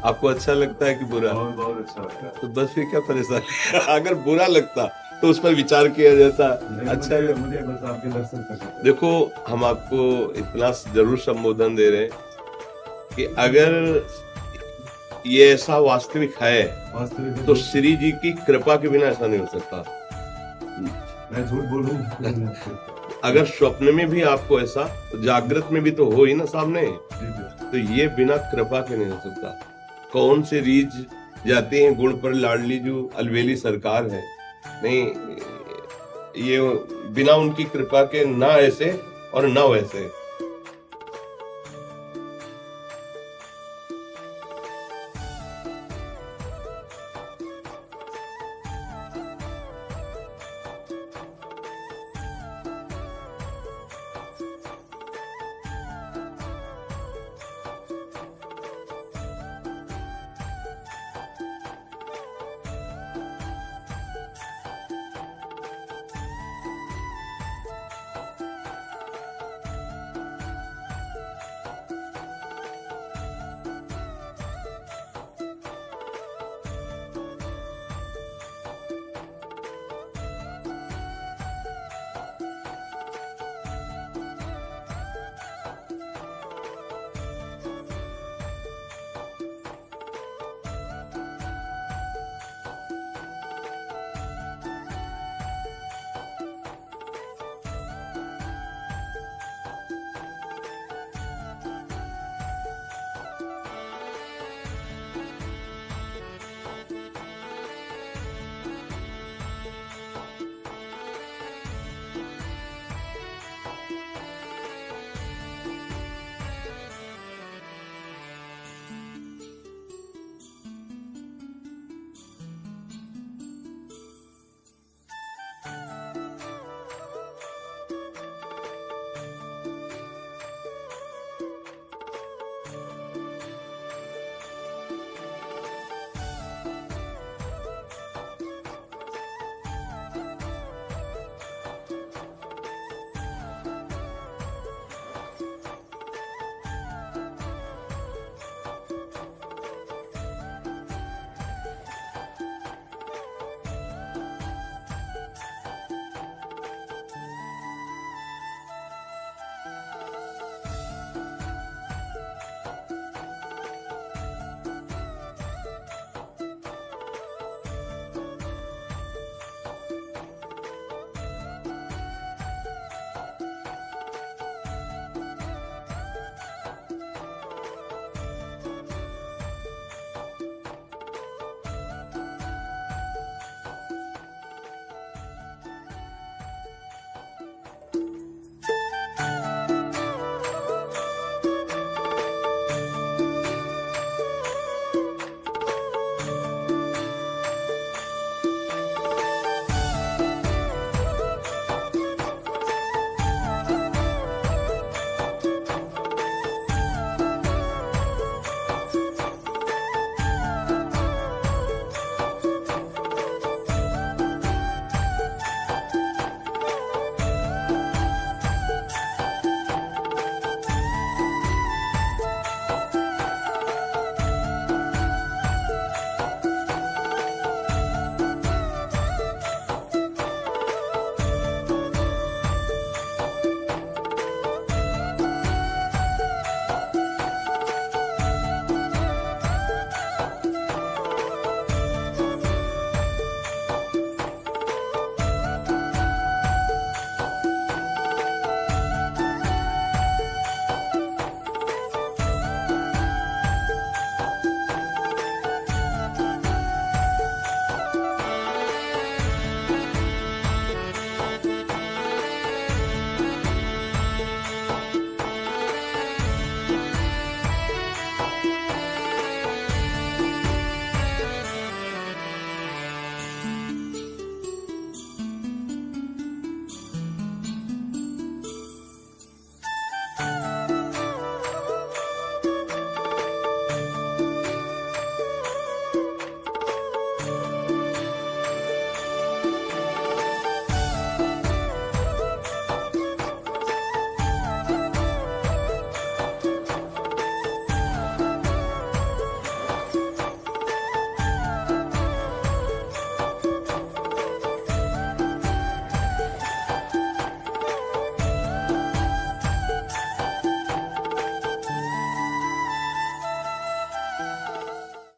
आपको अच्छा लगता है कि बुरा? बहुत बहुत अच्छा लगता है। तो बस फिर क्या परेशानी अगर बुरा लगता तो उस पर विचार किया जाता। अच्छा मुझे, मुझे बस आपके दर्शन करना। देखो, हम आपको इतना जरूर संबोधन दे रहे हैं कि अगर ये ऐसा वास्तविक है वास्तविक तो श्री जी की कृपा के बिना ऐसा नहीं हो सकता। मैं झूठ बोलूं अगर स्वप्न में भी आपको ऐसा, तो जागृत में भी तो हो ही ना सामने। तो ये बिना कृपा के नहीं हो सकता। कौन से रीझ जाते हैं गुण पर लाडली जो अलवेली सरकार है, नहीं, ये बिना उनकी कृपा के ना ऐसे और ना वैसे।